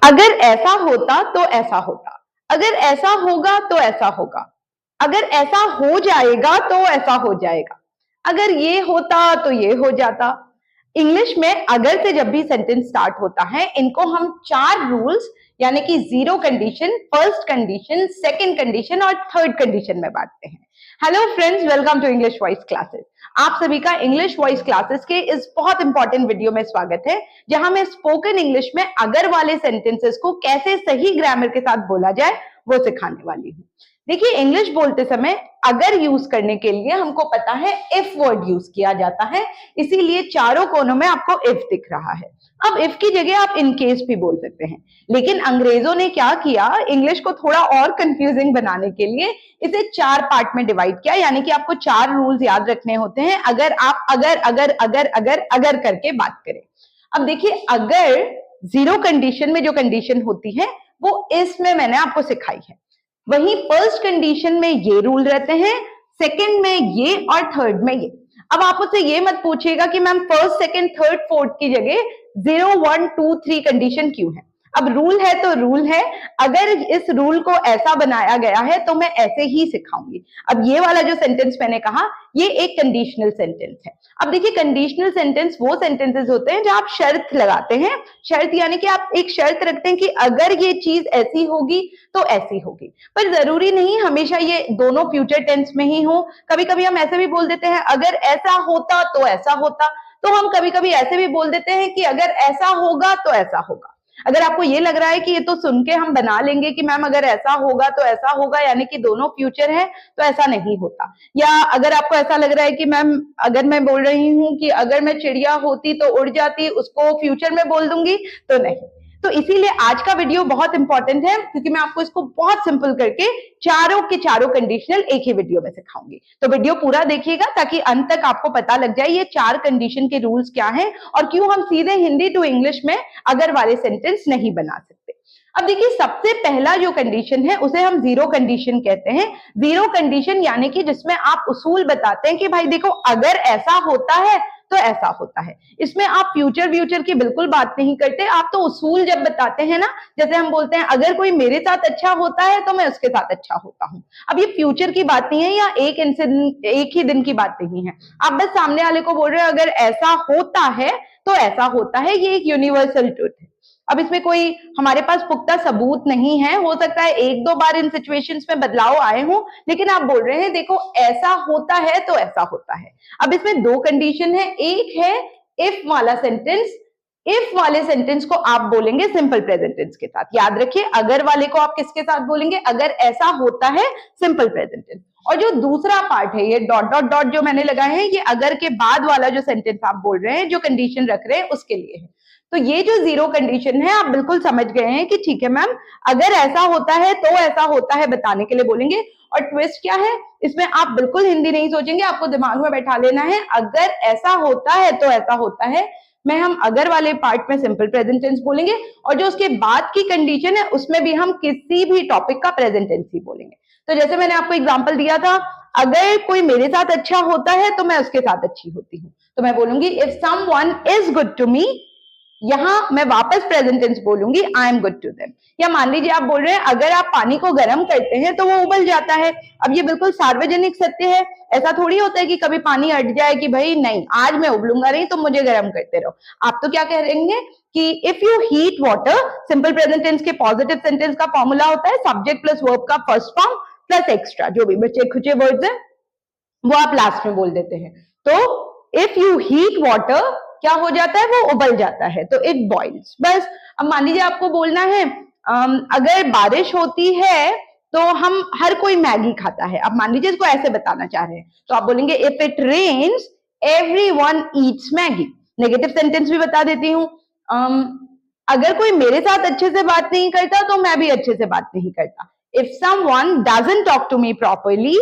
अगर ऐसा होता तो ऐसा होता, अगर ऐसा होगा तो ऐसा होगा, अगर ऐसा हो जाएगा तो ऐसा हो जाएगा, अगर ये होता तो ये हो जाता। इंग्लिश में अगर से जब भी सेंटेंस स्टार्ट होता है, इनको हम 4 रूल्स यानी कि 0 condition, first condition, second condition और थर्ड कंडीशन में बांटते हैं। Hello friends, welcome to English voice classes. आप सभी का इंग्लिश वॉइस क्लासेस के इस बहुत इंपॉर्टेंट वीडियो में स्वागत है, जहां मैं स्पोकन इंग्लिश में अगर वाले सेंटेंसेस को कैसे सही ग्रामर के साथ बोला जाए वो सिखाने वाली हूँ। देखिए, इंग्लिश बोलते समय अगर यूज करने के लिए हमको पता है इफ वर्ड यूज किया जाता है, इसीलिए चारों कोनों में आपको इफ दिख रहा है। अब इफ की जगह आप इन केस भी बोल सकते हैं, लेकिन अंग्रेजों ने क्या किया, इंग्लिश को थोड़ा और कंफ्यूजिंग बनाने के लिए इसे 4 पार्ट में डिवाइड किया, यानी कि आपको 4 रूल्स याद रखने होते हैं अगर आप अगर करके बात करें। अब देखिए, अगर 0 कंडीशन में जो कंडीशन होती है वो इसमें मैंने आपको सिखाई है, वहीं फर्स्ट कंडीशन में ये रूल रहते हैं, सेकंड में ये और थर्ड में ये। अब आप मुझसे ये मत पूछिएगा कि ma'am first, second, third, fourth की जगह 0, 1, 2, 3 कंडीशन क्यों है। अब रूल है तो रूल है, अगर इस रूल को ऐसा बनाया गया है तो मैं ऐसे ही सिखाऊंगी। अब ये वाला जो सेंटेंस मैंने कहा, ये एक कंडीशनल सेंटेंस है। अब देखिए, कंडीशनल सेंटेंस वो सेंटेंसेस होते हैं जहां आप शर्त लगाते हैं। शर्त यानी कि आप एक शर्त रखते हैं कि अगर ये चीज ऐसी होगी तो ऐसी होगी, पर जरूरी नहीं हमेशा ये दोनों फ्यूचर टेंस में ही हो। कभी कभी हम ऐसे भी बोल देते हैं अगर ऐसा होता तो ऐसा होता, तो हम कभी कभी ऐसे भी बोल देते हैं कि अगर ऐसा होगा तो ऐसा होगा। अगर आपको ये लग रहा है कि ये तो सुन के हम बना लेंगे कि मैम अगर ऐसा होगा तो ऐसा होगा, यानी कि दोनों फ्यूचर है, तो ऐसा नहीं होता। या अगर आपको ऐसा लग रहा है कि मैम अगर मैं बोल रही हूं कि अगर मैं चिड़िया होती तो उड़ जाती, उसको फ्यूचर में बोल दूंगी, तो नहीं। तो इसीलिए आज का वीडियो बहुत इंपॉर्टेंट है, क्योंकि मैं आपको इसको बहुत सिंपल करके चारों के चारों कंडीशनल एक ही वीडियो में सिखाऊंगी। तो वीडियो पूरा देखिएगा ताकि अंत तक आपको पता लग जाए ये 4 कंडीशन के रूल्स क्या हैं और क्यों हम सीधे हिंदी टू इंग्लिश में अगर वाले सेंटेंस नहीं बना सकते। अब देखिए, सबसे पहला जो कंडीशन है उसे हम 0 कंडीशन कहते हैं। 0 कंडीशन यानी कि जिसमें आप उसूल बताते हैं कि भाई देखो, अगर ऐसा होता है तो ऐसा होता है। इसमें आप फ्यूचर की बिल्कुल बात नहीं करते, आप तो उसूल जब बताते हैं ना, जैसे हम बोलते हैं अगर कोई मेरे साथ अच्छा होता है तो मैं उसके साथ अच्छा होता हूं। अब ये फ्यूचर की बात नहीं है या एक इंसिडेंट, एक ही दिन की बात नहीं है। आप बस सामने वाले को बोल रहे हो अगर ऐसा होता है तो ऐसा होता है, ये एक यूनिवर्सल ट्रुथ है। अब इसमें कोई हमारे पास पुख्ता सबूत नहीं है, हो सकता है 1-2 बार इन सिचुएशंस में बदलाव आए हों, लेकिन आप बोल रहे हैं देखो ऐसा होता है तो ऐसा होता है। अब इसमें 2 कंडीशन है, एक है इफ वाला सेंटेंस। इफ वाले सेंटेंस को आप बोलेंगे सिंपल प्रेजेंट टेंस के साथ। याद रखिए, अगर वाले को आप किसके साथ बोलेंगे, अगर ऐसा होता है सिंपल प्रेजेंट टेंस। और जो दूसरा पार्ट है, ये डॉट डॉट डॉट जो मैंने लगाए हैं, ये अगर के बाद वाला जो सेंटेंस आप बोल रहे हैं, जो कंडीशन रख रहे हैं उसके लिए है। तो ये जो 0 कंडीशन है, आप बिल्कुल समझ गए हैं कि ठीक है मैम, अगर ऐसा होता है तो ऐसा होता है बताने के लिए बोलेंगे। और ट्विस्ट क्या है, इसमें आप बिल्कुल हिंदी नहीं सोचेंगे, आपको दिमाग में बैठा लेना है अगर ऐसा होता है तो ऐसा होता है में हम अगर वाले पार्ट में सिंपल प्रेजेंट टेंस बोलेंगे, और जो उसके बाद की कंडीशन है उसमें भी हम किसी भी टॉपिक का प्रेजेंट टेंस ही बोलेंगे। तो जैसे मैंने आपको एग्जांपल दिया था, अगर कोई मेरे साथ अच्छा होता है तो मैं उसके साथ अच्छी होती हूँ, तो मैं बोलूंगी if someone is good to me. यहां मैं वापस प्रेजेंट टेंस बोलूंगी I am good to them. या मान लीजिए आप बोल रहे हैं अगर आप पानी को गर्म करते हैं तो वो उबल जाता है। अब ये बिल्कुल सार्वजनिक सत्य है, ऐसा थोड़ी होता है कि कभी पानी अट जाए कि भाई नहीं आज मैं उबलूंगा नहीं, तुम मुझे गर्म करते रहो। आप तो क्या कहेंगे कि if you heat water, simple present tense के पॉजिटिव सेंटेंस का फॉर्मूला होता है सब्जेक्ट प्लस वर्ब का फर्स्ट फॉर्म प्लस एक्स्ट्रा जो भी बचे खुचे वर्ड्स है वो आप लास्ट में बोल देते हैं। तो इफ यू हीट वाटर क्या हो जाता है, वो उबल जाता है, तो इट बॉइल्स। बस अब मान लीजिए आपको बोलना है अगर बारिश होती है तो हम हर कोई मैगी खाता है। अब मान लीजिए इसको ऐसे बताना चाह रहे हैं, तो आप बोलेंगे if it rains everyone eats Maggi. Negative sentence भी बता देती हूँ, अगर कोई मेरे साथ अच्छे से बात नहीं करता तो मैं भी अच्छे से बात नहीं करता। If someone doesn't talk to me properly,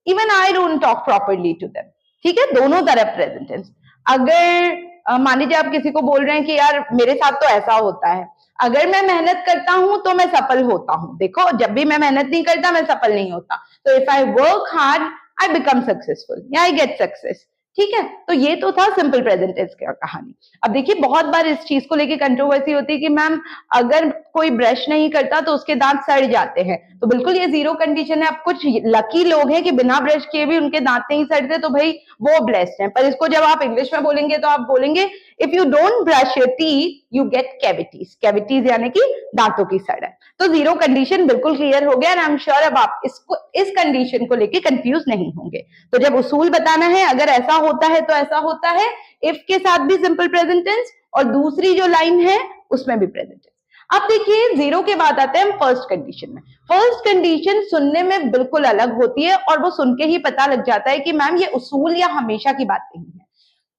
even I don't talk properly to them. ठीक है, दोनों तरफ प्रेजेंट टेंस। अगर मान लीजिए आप किसी को बोल रहे हैं कि यार मेरे साथ तो ऐसा होता है, अगर मैं मेहनत करता हूं तो मैं सफल होता हूं। देखो, जब भी मैं मेहनत नहीं करता मैं सफल नहीं होता। तो if I work hard I become successful या आई गेट सक्सेस। ठीक है, तो ये तो था सिंपल प्रेजेंट टेंस की कहानी। अब देखिए, बहुत बार इस चीज को लेके कंट्रोवर्सी होती है कि मैम अगर कोई ब्रश नहीं करता तो उसके दांत सड़ जाते हैं, तो बिल्कुल ये जीरो कंडीशन है। अब कुछ लकी लोग हैं कि बिना ब्रश किए भी उनके दांत नहीं सड़ते, तो भाई वो ब्लेस्ड हैं। पर इसको जब आप इंग्लिश में बोलेंगे तो आप बोलेंगे if you don't brush your teeth you get cavities. Cavities यानी कि दांतों की सड़ है। तो जीरो कंडीशन बिल्कुल क्लियर हो गया, एंड आई एम श्योर अब आप इसको इस कंडीशन को लेके कंफ्यूज नहीं होंगे। तो जब उसूल बताना है, अगर ऐसा होता है तो ऐसा होता है, इफ के साथ भी सिंपल प्रेजेंट टेंस, और दूसरी जो लाइन है उसमें भी प्रेजेंट टेंस। अब देखिए जीरो के बाद आते हैं हम फर्स्ट कंडीशन में। फर्स्ट कंडीशन सुनने में बिल्कुल अलग होती है और वो सुन के ही पता लग जाता है कि मैम ये उसूल या हमेशा की बात नहीं है।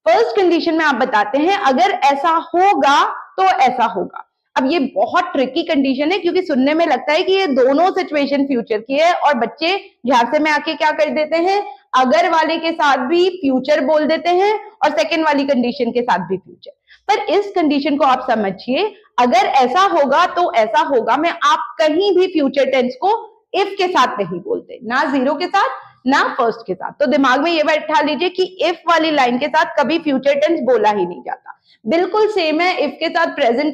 फर्स्ट कंडीशन में आप बताते हैं अगर ऐसा होगा तो ऐसा होगा। अब ये बहुत ट्रिकी कंडीशन है क्योंकि सुनने में लगता है कि ये दोनों सिचुएशन फ्यूचर की है, और बच्चे झांसे में आके क्या कर देते हैं, अगर वाले के साथ भी फ्यूचर बोल देते हैं और सेकंड वाली कंडीशन के साथ भी फ्यूचर। पर इस कंडीशन को आप समझिए, अगर ऐसा होगा तो ऐसा होगा में आप कहीं भी फ्यूचर टेंस को इफ के साथ नहीं बोलते, ना जीरो के साथ ना फर्स्ट के साथ। तो दिमाग में ये बैठा लीजिए कि इफ वाली लाइन के साथ कभी फ्यूचर टेंस बोला ही नहीं जाता। बिल्कुल सेम है इफ के साथ प्रेजेंट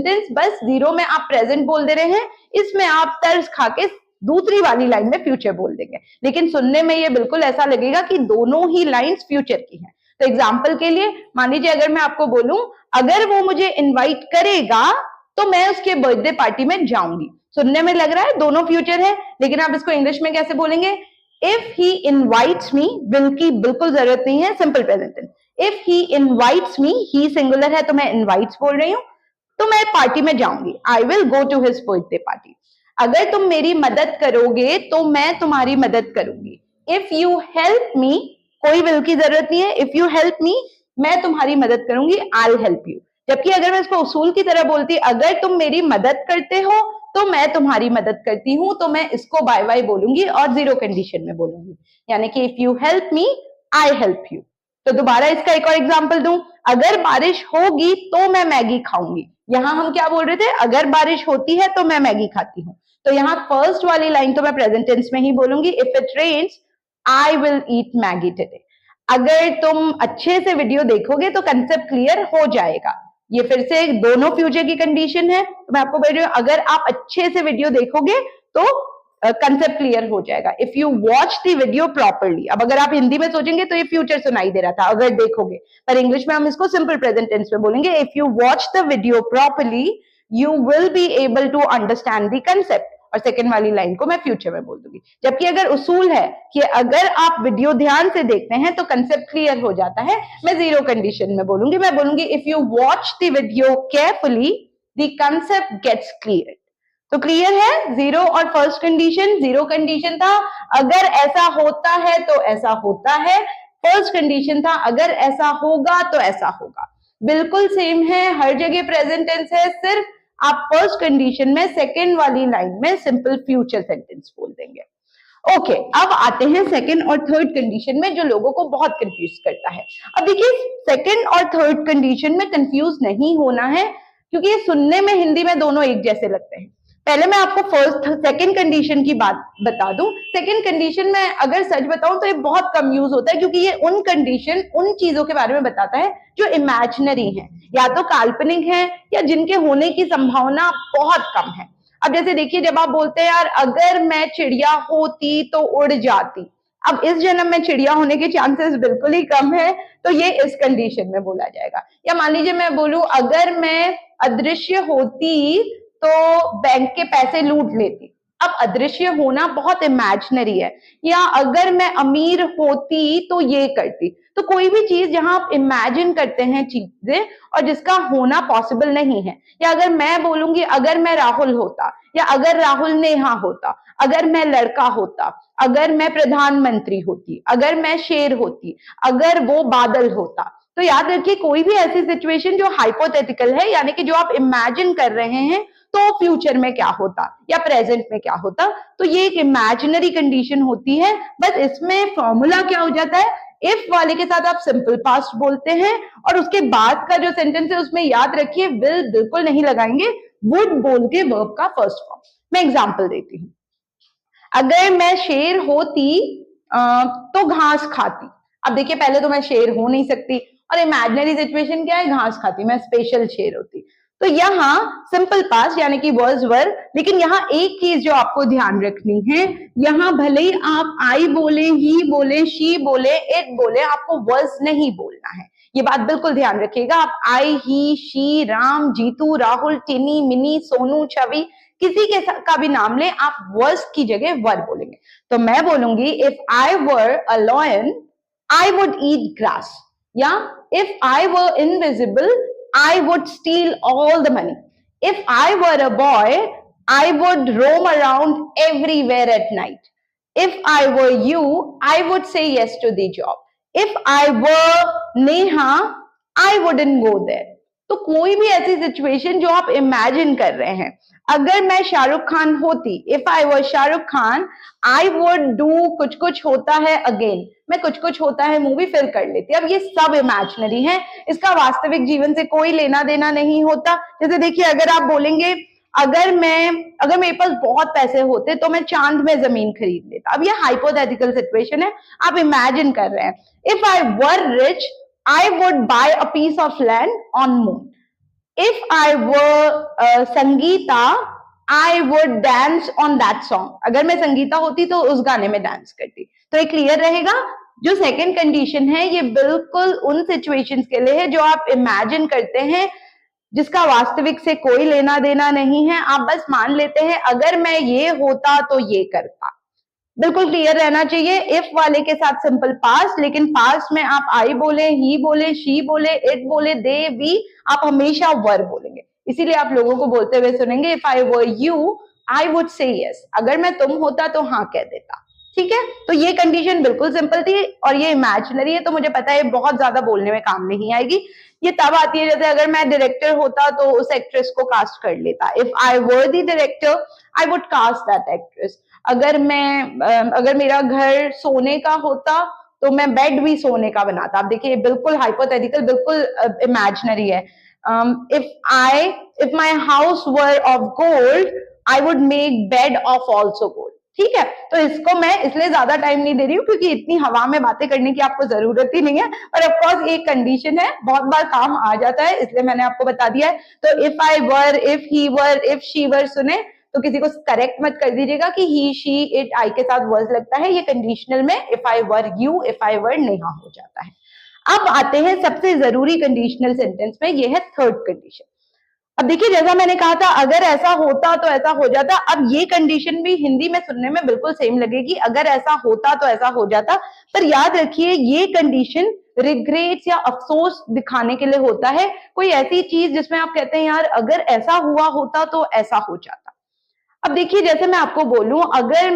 टेंस, बस जीरो में आप प्रेजेंट बोल दे रहे हैं, इसमें आप तर्ज खा के दूसरी वाली लाइन में फ्यूचर बोल देंगे, लेकिन सुनने में ये बिल्कुल ऐसा लगेगा कि दोनों ही लाइंस फ्यूचर की हैं। तो एग्जाम्पल के लिए मान लीजिए अगर मैं आपको बोलूं अगर वो मुझे इनवाइट करेगा तो मैं उसके बर्थडे पार्टी में जाऊंगी, सुनने में लग रहा है दोनों फ्यूचर है, लेकिन आप इसको इंग्लिश में कैसे बोलेंगे, if he invites me, will की बिल्कुल जरूरत नहीं है, simple present tense. If he invites me, he singular है तो मैं इनवाइट्स बोल रही हूं, तो मैं पार्टी में जाऊंगी, I will go to his birthday party. अगर तुम मेरी मदद करोगे तो मैं तुम्हारी मदद करूंगी। इफ यू हेल्प मी, कोई विल की जरूरत नहीं है, इफ यू हेल्प मी मैं तुम्हारी मदद करूंगी, आई हेल्प यू। जबकि अगर मैं इसको उसूल की तरह बोलती अगर तुम मेरी मदद करते हो तो मैं तुम्हारी मदद करती हूं, तो मैं इसको बाय बाय बोलूंगी और जीरो कंडीशन में बोलूंगी, यानी कि if you help me I help you. तो दोबारा इसका एक और एग्जांपल दूं, अगर बारिश होगी तो मैं मैगी खाऊंगी। यहां हम क्या बोल रहे थे, अगर बारिश होती है तो मैं मैगी खाती हूं। तो यहाँ फर्स्ट वाली लाइन तो मैं प्रेजेंट टेंस में ही बोलूंगी, if it rains I will eat Maggi today. अगर तुम अच्छे से वीडियो देखोगे तो कंसेप्ट क्लियर हो जाएगा। ये फिर से दोनों फ्यूचर की कंडीशन है, तो मैं आपको बोल रही हूँ अगर आप अच्छे से वीडियो देखोगे तो कंसेप्ट क्लियर हो जाएगा। If you watch the video properly, अब अगर आप हिंदी में सोचेंगे तो ये फ्यूचर सुनाई दे रहा था अगर देखोगे, पर इंग्लिश में हम इसको सिंपल प्रेजेंट टेंस में बोलेंगे, if you watch the video properly you will be able to understand the concept, और सेकंड वाली लाइन को मैं फ्यूचर में बोल दूंगी। जबकि अगर उसूल है कि अगर आप वीडियो ध्यान से देखते हैं तो कंसेप्ट क्लियर हो जाता है, मैं जीरो कंडीशन में बोलूंगी, मैं बोलूंगी if you watch the video carefully the concept gets clear. तो क्लियर है जीरो और फर्स्ट कंडीशन। जीरो कंडीशन था अगर ऐसा होता है तो ऐसा होता है, फर्स्ट कंडीशन था अगर ऐसा होगा तो ऐसा होगा। बिल्कुल सेम है, हर जगह प्रेजेंट टेंस है, सिर्फ आप फर्स्ट कंडीशन में सेकेंड वाली लाइन में सिंपल फ्यूचर सेंटेंस बोल देंगे। ओके, अब आते हैं सेकेंड और थर्ड कंडीशन में जो लोगों को बहुत कंफ्यूज करता है। अब देखिए सेकेंड और थर्ड कंडीशन में कंफ्यूज नहीं होना है क्योंकि ये सुनने में हिंदी में दोनों एक जैसे लगते हैं। पहले मैं आपको फर्स्ट सेकंड कंडीशन की बात बता दूं। सेकंड कंडीशन में अगर सच बताऊं तो ये बहुत कम यूज होता है क्योंकि ये उन कंडीशन उन चीजों के बारे में बताता है जो इमेजिनरी है, या तो काल्पनिक है या जिनके होने की संभावना बहुत कम है। अब जैसे देखिए जब आप बोलते हैं यार अगर मैं चिड़िया होती तो उड़ जाती, अब इस जन्म में चिड़िया होने के चांसेस बिल्कुल ही कम है, तो ये इस कंडीशन में बोला जाएगा। या मान लीजिए मैं बोलूं अगर मैं अदृश्य होती तो बैंक के पैसे लूट लेती, अब अदृश्य होना बहुत इमेजिनरी है। या अगर मैं अमीर होती तो ये करती, तो कोई भी चीज जहां आप इमेजिन करते हैं चीजें और जिसका होना पॉसिबल नहीं है। या अगर मैं बोलूंगी अगर मैं राहुल होता, या अगर राहुल नेहा होता, अगर मैं लड़का होता, अगर मैं प्रधानमंत्री होती, अगर मैं शेर होती, अगर वो बादल होता, तो याद रखिए कोई भी ऐसी सिचुएशन जो हाइपोथेटिकल है, यानी कि जो आप इमेजिन कर रहे हैं तो फ्यूचर में क्या होता या प्रेजेंट में क्या होता, तो ये एक इमेजिनरी कंडीशन होती है। बस इसमें फॉर्मूला क्या हो जाता है, इफ वाले के साथ आप सिंपल पास्ट बोलते हैं और उसके बाद का जो सेंटेंस है उसमें याद रखिए विल बिल्कुल नहीं लगाएंगे, वुड बोल के वर्ब का फर्स्ट फॉर्म। मैं एग्जांपल देती हूँ, अगर मैं शेर होती तो घास खाती। अब देखिए पहले तो मैं शेर हो नहीं सकती और इमेजिनरी सिचुएशन क्या है, घास खाती, मैं स्पेशल शेर होती, तो यहाँ सिंपल पास्ट यानी कि वर्स वर, लेकिन यहाँ एक चीज जो आपको ध्यान रखनी है, यहाँ भले ही आप आई बोले, ही बोले, शी बोले, इट बोले, आपको वर्स नहीं बोलना है। ये बात बिल्कुल ध्यान रखिएगा। आप I, he, she, Ram, Jeetu, Rahul, Tiny, Mini, Sonu, Chhavi, किसी के का भी नाम लें, आप वर्स की जगह वर बोलेंगे। तो मैं बोलूंगी if I were a lion I would eat grass, या if I were invisible I would steal all the money. If I were a boy, I would roam around everywhere at night. If I were you, I would say yes to the job. If I were Neha, I wouldn't go there. तो कोई भी ऐसी situation जो आप imagine कर रहे हैं, अगर मैं शाहरुख खान होती, if I were Shahrukh Khan, I would do कुछ कुछ होता है अगेन, मैं कुछ कुछ होता है मूवी फिर कर लेती। अब ये सब इमेजिनरी है, इसका वास्तविक जीवन से कोई लेना देना नहीं होता। जैसे देखिए, अगर आप बोलेंगे अगर मेरे पास बहुत पैसे होते तो मैं चांद में जमीन खरीद लेता। अब ये हाइपोथेटिकल सिचुएशन है, आप इमेजिन कर रहे हैं। If I were rich I would buy a piece of land on moon. If I were Sangeeta, I would dance on that song. अगर मैं संगीता होती तो उस गाने में डांस करती। तो ये क्लियर रहेगा। जो सेकंड कंडीशन है ये बिल्कुल उन सिचुएशंस के लिए है जो आप इमेजिन करते हैं, जिसका वास्तविक से कोई लेना देना नहीं है। आप बस मान लेते हैं अगर मैं ये होता तो ये करता। बिल्कुल क्लियर रहना चाहिए। इफ वाले के साथ सिंपल पास्ट, लेकिन पास्ट में आप आई बोले, ही बोले, शी बोले, इट बोले, दे, वी, आप हमेशा वर बोलेंगे। इसीलिए आप लोगों को बोलते हुए सुनेंगे if I were you I would say yes, अगर मैं तुम होता तो हाँ कह देता। ठीक है, तो ये कंडीशन बिल्कुल सिंपल थी और ये इमेजिनरी है, तो मुझे पता है बहुत ज्यादा बोलने में काम नहीं आएगी। ये तब आती है जैसे अगर मैं डायरेक्टर होता तो उस एक्ट्रेस को कास्ट कर लेता। If I were the director I would cast that actress. अगर मेरा घर सोने का होता तो मैं बेड भी सोने का बनाता। आप देखिए बिल्कुल हाइपोथेटिकल, बिल्कुल इमेजिनरी है। If my house were of gold I would make bed of also gold. ठीक है, तो इसको मैं इसलिए ज्यादा टाइम नहीं दे रही हूँ क्योंकि इतनी हवा में बातें करने की आपको जरूरत ही नहीं है, और ऑफकोर्स एक कंडीशन है, बहुत बार काम आ जाता है, इसलिए मैंने आपको बता दिया है। तो if I were, if he were, if she वर सुने तो किसी को करेक्ट मत कर दीजिएगा कि ही, शी, इट, आई के साथ वर्स लगता है। ये कंडीशनल में if I were you, if I were Neha हो जाता है। अब आते हैं सबसे जरूरी कंडीशनल सेंटेंस में, ये है थर्ड कंडीशन। अब देखिए जैसा मैंने कहा था अगर ऐसा होता तो ऐसा हो जाता। अब ये कंडीशन भी हिंदी में सुनने में बिल्कुल सेम लगेगी, अगर ऐसा होता तो ऐसा हो जाता, पर याद रखिए ये कंडीशन रिग्रेट्स या अफसोस दिखाने के लिए होता है। कोई ऐसी चीज जिसमें आप कहते हैं यार अगर ऐसा हुआ होता तो ऐसा हो जाता। अब देखिए जैसे मैं आपको बोलूं अगर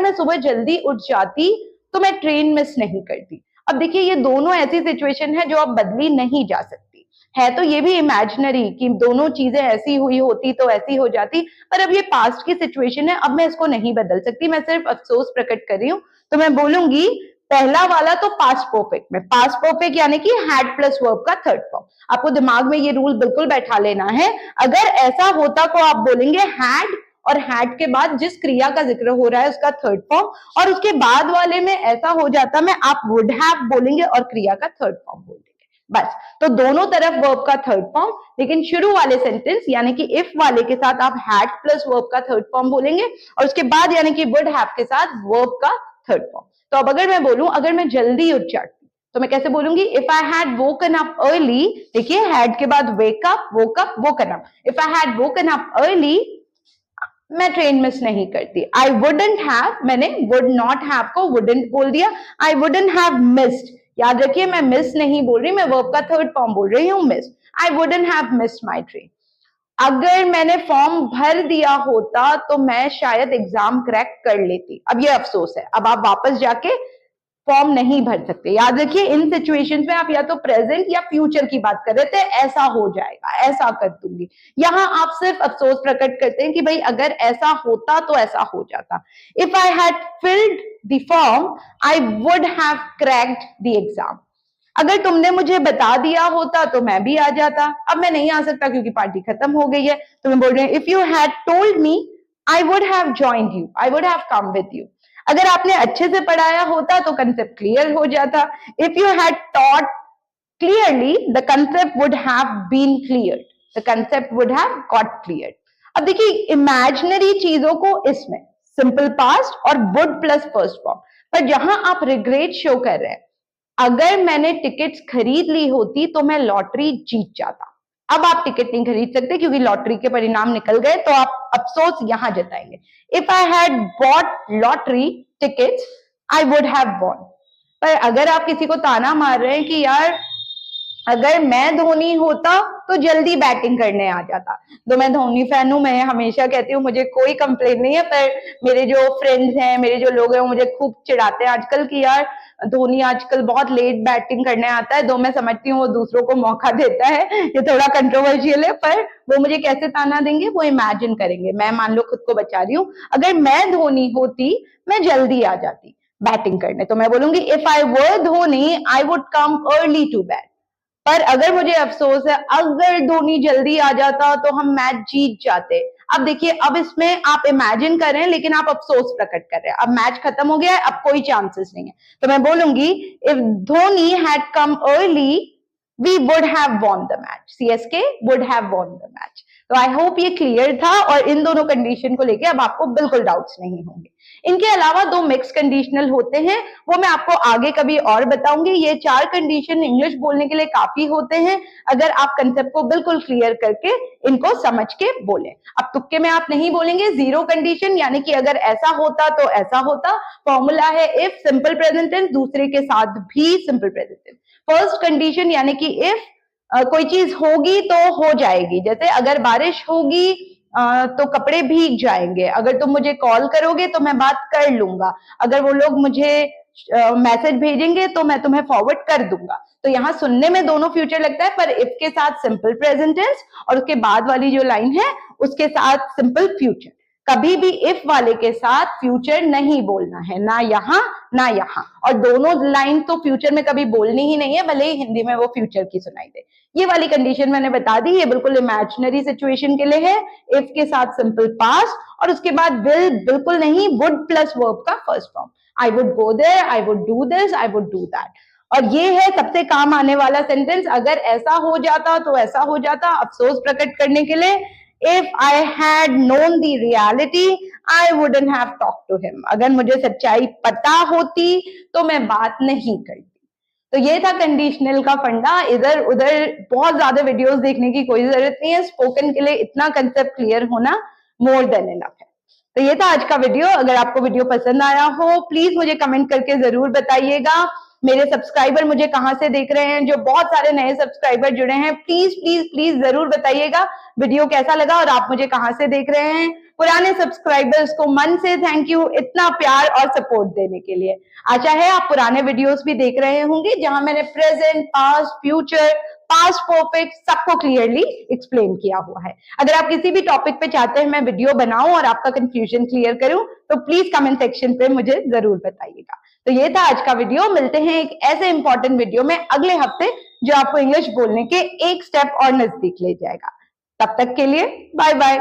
मैं सुबह जल्दी उठ जाती तो मैं ट्रेन मिस नहीं करती। अब देखिए ये दोनों ऐसी सिचुएशन है जो अब बदली नहीं जा सकती है, तो ये भी इमेजिनरी कि दोनों चीजें ऐसी हुई होती तो ऐसी हो जाती, पर अब ये पास्ट की सिचुएशन है, अब मैं इसको नहीं बदल सकती, मैं सिर्फ अफसोस प्रकट कर रही हूं। तो मैं बोलूंगी पहला वाला तो पास्ट परफेक्ट में, पास्ट परफेक्ट यानी कि हैड प्लस वर्ब का थर्ड फॉर्म। आपको दिमाग में ये रूल बिल्कुल बैठा लेना है। अगर ऐसा होता को आप बोलेंगे हैड, और हैड के बाद जिस क्रिया का जिक्र हो रहा है उसका थर्ड फॉर्म, और उसके बाद वाले में ऐसा हो जाता में आप वुड हैव बोलेंगे और क्रिया का थर्ड फॉर्म बोलेंगे। बस, तो दोनों तरफ वर्ब का थर्ड फॉर्म, लेकिन शुरू वाले सेंटेंस यानी कि इफ वाले के साथ आप हैड प्लस वर्ब का थर्ड फॉर्म बोलेंगे, और उसके बाद यानी कि वुड हैव के साथ वर्ब का थर्ड फॉर्म। तो अब अगर मैं बोलूं अगर मैं जल्दी उठ जाती तो मैं कैसे बोलूंगी? If I had woken up early, देखिए हैड के बाद wake up, woke up, woken up. If I had woken up early मैं ट्रेन मिस नहीं करती। आई वुडंट हैव, मैंने वुड नॉट हैव को वुडंट बोल दिया। आई वुडंट हैव मिस्ड, याद रखिए मैं मिस नहीं बोल रही, मैं वर्ब का थर्ड फॉर्म बोल रही हूँ miss. I wouldn't have missed my train. अगर मैंने फॉर्म भर दिया होता तो मैं शायद एग्जाम क्रैक कर लेती। अब ये अफसोस है, अब आप वापस जाके फॉर्म नहीं भर सकते। याद रखिए इन सिचुएशंस में आप या तो प्रेजेंट या फ्यूचर की बात कर रहे थे, ऐसा हो जाएगा, ऐसा कर दूंगी। यहां आप सिर्फ अफसोस प्रकट करते हैं कि भाई अगर ऐसा होता तो ऐसा हो जाता। If I had filled the form I would have cracked the exam. अगर तुमने मुझे बता दिया होता तो मैं भी आ जाता। अब मैं नहीं आ सकता क्योंकि पार्टी खत्म हो गई है, तो मैं बोल रही हूँ if you had told me I would have joined you, I would have come with you. अगर आपने अच्छे से पढ़ाया होता तो कंसेप्ट क्लियर हो जाता। If you had taught clearly the concept would have been clear. The concept would have got clear. अब देखिए इमेजिनरी चीजों को इसमें सिंपल पास्ट और वुड प्लस फर्स्ट फॉर्म, पर जहां आप रिग्रेट शो कर रहे हैं, अगर मैंने टिकट्स खरीद ली होती तो मैं लॉटरी जीत जाता। अब आप टिकट नहीं खरीद सकते क्योंकि लॉटरी के परिणाम निकल गए, तो आप अफसोस यहां जताएंगे। If I had bought lottery tickets I would have won. पर अगर आप किसी को ताना मार रहे हैं कि यार अगर मैं धोनी होता तो जल्दी बैटिंग करने आ जाता, तो मैं धोनी फैन हूं, मैं हमेशा कहती हूँ मुझे कोई कंप्लेन नहीं है, पर मेरे जो फ्रेंड्स हैं, मेरे जो लोग हैं, वो मुझे खूब चिढ़ाते हैं आजकल कि यार धोनी आजकल बहुत लेट बैटिंग करने आता है। तो मैं समझती हूँ वो दूसरों को मौका देता है, ये थोड़ा कंट्रोवर्शियल है, पर वो मुझे कैसे ताना देंगे वो इमेजिन करेंगे। मैं मान लो खुद को बचा रही हूँ, अगर मैं धोनी होती मैं जल्दी आ जाती बैटिंग करने, तो मैं बोलूंगी if I were Dhoni I would come early to bat. पर अगर मुझे अफसोस है अगर धोनी जल्दी आ जाता तो हम मैच जीत जाते। अब देखिए अब इसमें आप इमेजिन कर रहे हैं लेकिन आप अफसोस प्रकट कर रहे हैं। अब मैच खत्म हो गया है, अब कोई चांसेस नहीं है, तो मैं बोलूंगी if Dhoni had come early we would have won the match, CSK would have won the match. तो आई होप ये क्लियर था और इन दोनों कंडीशन को लेके अब आपको बिल्कुल डाउट्स नहीं होंगे। इनके अलावा दो मिक्स कंडीशनल होते हैं, वो मैं आपको आगे कभी और बताऊंगी। ये 4 कंडीशन इंग्लिश बोलने के लिए काफी होते हैं अगर आप कंसेप्ट को बिल्कुल क्लियर करके इनको समझ के बोले। अब तुक्के में आप नहीं बोलेंगे। 0 कंडीशन यानी कि अगर ऐसा होता तो ऐसा होता, फॉर्मूला है इफ सिंपल प्रेजेंट टेंस, दूसरे के साथ भी simple present tense. First condition यानी कि इफ कोई चीज होगी तो हो जाएगी, जैसे अगर बारिश होगी तो कपड़े भीग जाएंगे, अगर तुम मुझे कॉल करोगे तो मैं बात कर लूंगा, अगर वो लोग मुझे मैसेज भेजेंगे तो मैं तुम्हें फॉरवर्ड कर दूंगा। तो यहाँ सुनने में दोनों फ्यूचर लगता है, पर इफ के साथ सिंपल प्रेजेंट टेंस और उसके बाद वाली जो लाइन है उसके साथ सिंपल फ्यूचर। कभी भी इफ वाले के साथ फ्यूचर नहीं बोलना है, ना यहाँ ना यहाँ, और दोनों लाइन तो फ्यूचर में कभी बोलनी ही नहीं है, भले ही हिंदी में वो फ्यूचर की सुनाई दे। ये वाली कंडीशन मैंने बता दी, ये बिल्कुल इमेजिनरी सिचुएशन के लिए है। इफ के साथ सिंपल पास्ट और उसके बाद विल बिल्कुल नहीं, वुड प्लस वर्ब का first form. I would go there, I would do this, I would do that. और ये है सबसे काम आने वाला सेंटेंस, अगर ऐसा हो जाता तो ऐसा हो जाता, अफसोस प्रकट करने के लिए। If I had known the reality, I wouldn't have talked to him. अगर मुझे सच्चाई पता होती तो मैं बात नहीं करती। तो ये था कंडीशनल का फंडा। इधर उधर बहुत ज्यादा वीडियोस देखने की कोई जरूरत नहीं है, स्पोकन के लिए इतना कंसेप्ट क्लियर होना मोर देन इनफ है। तो ये था आज का वीडियो। अगर आपको वीडियो पसंद आया हो प्लीज मुझे कमेंट करके जरूर बताइएगा। मेरे सब्सक्राइबर मुझे कहाँ से देख रहे हैं, जो बहुत सारे नए सब्सक्राइबर जुड़े हैं, प्लीज प्लीज प्लीज जरूर बताइएगा वीडियो कैसा लगा और आप मुझे कहाँ से देख रहे हैं। पुराने सब्सक्राइबर्स को मन से थैंक यू इतना प्यार और सपोर्ट देने के लिए। आशा है आप पुराने वीडियोस भी देख रहे होंगे जहां मैंने present, past, future, past perfect सबको क्लियरली एक्सप्लेन किया हुआ है। अगर आप किसी भी टॉपिक पे चाहते हैं मैं वीडियो बनाऊं और आपका कंफ्यूजन क्लियर करूं तो प्लीज कमेंट सेक्शन पे मुझे जरूर बताइएगा। तो ये था आज का वीडियो। मिलते हैं एक ऐसे इंपॉर्टेंट वीडियो में अगले हफ्ते जो आपको इंग्लिश बोलने के एक स्टेप और नजदीक ले जाएगा। तब तक के लिए बाय बाय।